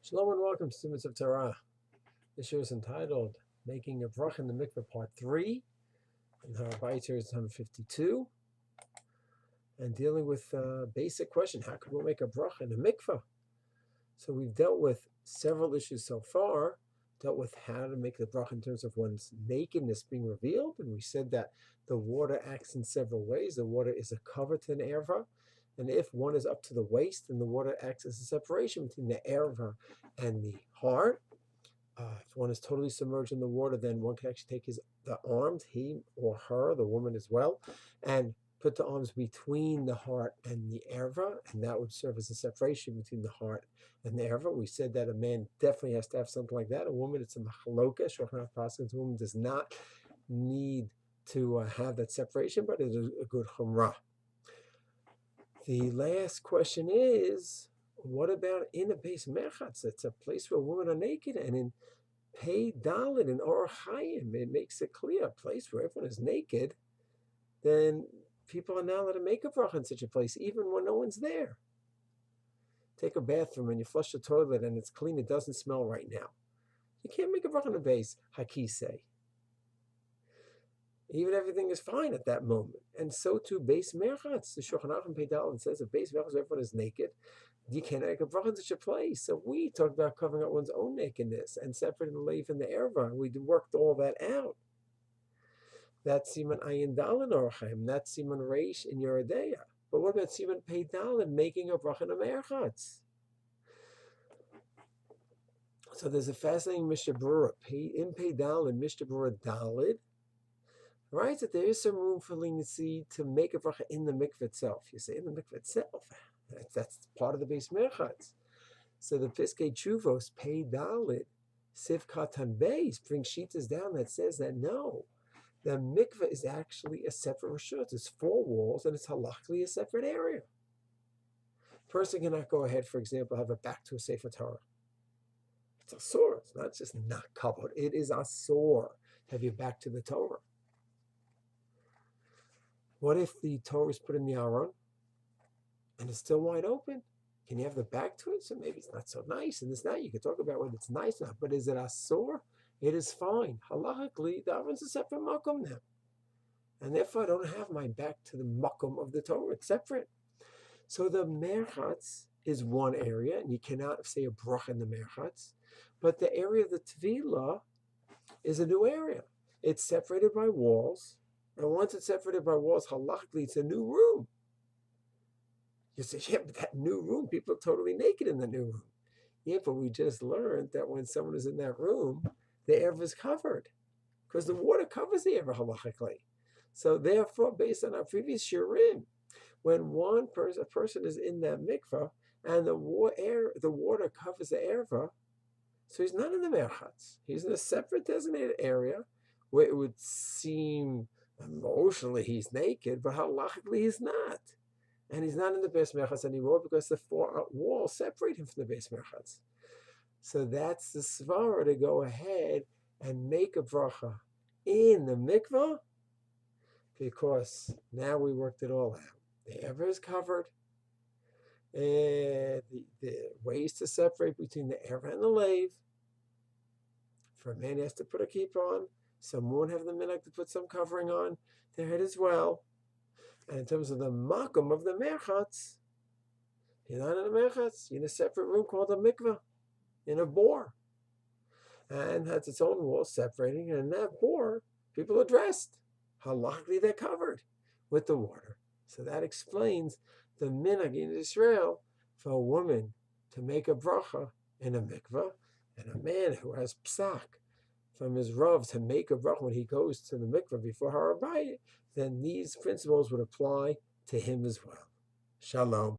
Shalom and welcome, students of Torah. This year is entitled Making a Beracha in the Mikva, Part 3, and Har Habayit series 152, and dealing with a basic question, how could we make a Beracha in a Mikva? So we've dealt with several issues so far, dealt with how to make the Beracha in terms of one's nakedness being revealed, and we said that the water acts in several ways. The water is a cover to an erva, and if one is up to the waist, then the water acts as a separation between the erva and the heart. If one is totally submerged in the water, then one can actually take the arms, he or her, the woman as well, and put the arms between the heart and the erva, and that would serve as a separation between the heart and the erva. We said that a man definitely has to have something like that. A woman, it's a machloka. Shulchan Aruch Paskin, a woman does not need to have that separation, but it is a good chumrah. The last question is, what about in a base merchatz? It's a place where women are naked, and in Pei Dalit and Or Chaim, it makes it clear, a place where everyone is naked, then people are not allowed to make a bracha in such a place, even when no one's there. Take a bathroom and you flush the toilet and it's clean, it doesn't smell right now. You can't make a bracha in a base, hakisei. Even everything is fine at that moment. And so too, base merchatz. The Shulchan Aruch and Pei Dalit says a base merchatz where everyone is naked, you can't make a bracha in such a place. So we talked about covering up one's own nakedness and separating the leif and the erva. We worked all that out. That's siman ayin dalin orchaim. That's siman reish in Yeridea. But what about siman pei dalin, making a bracha in a merchatz? So there's a fascinating Mishnah Berurah in Pei Dalin, Mishnah Berurah Dalid. Right, that there is some room for leniency to make a bracha in the mikveh itself. You say in the mikveh itself. That's part of the base merchatz. So the Piskei Chuvos, Pei Dalit, Siv Katan Beis, bring shitas down that says that no, the mikveh is actually a separate reshut. It's 4 walls and it's halachically a separate area. Person cannot go ahead, for example, have a back to a Sefer Torah. It's asur. It's not just not covered. It is asur. Have your back to the Torah. What if the Torah is put in the Aron and it's still wide open? Can you have the back to it? So maybe it's not so nice. And this now you can talk about whether it's nice or not. But is it asur? It is fine. Halachically, the Aron's a separate makom now. And therefore, I don't have my back to the makom of the Torah. It's separate. So the merchatz is one area, and you cannot say a bracha in the merchatz. But the area of the tevilah is a new area. It's separated by walls. And once it's separated by walls, halachically, it's a new room. You say, yeah, but that new room, people are totally naked in the new room. Yeah, but we just learned that when someone is in that room, the erva is covered. Because the water covers the erva halachically. So therefore, based on our previous shirim, when a person is in that mikvah, and the water covers the erva, so he's not in the merchatz. He's in a separate designated area where it would seem emotionally he's naked, but halachically he's not. And he's not in the base merchatz anymore because the 4 walls separate him from the base merchatz. So that's the svara to go ahead and make a bracha in the mikvah, because now we worked it all out. The erva is covered. And the ways to separate between the erva and the lave. For a man, he has to put a kippah on. Some won't have the minhag to put some covering on their head as well. And in terms of the makom of the merchatz, you're not in a merchatz. You're in a separate room called a mikvah, in a bore. And has its own wall separating. And in that bore, people are dressed. Halachically, they're covered with the water. So that explains the minhag in Israel for a woman to make a bracha in a mikvah, and a man who has psak from his Rav to make a bracha when he goes to the mikvah before Har Habayit, then these principles would apply to him as well. Shalom.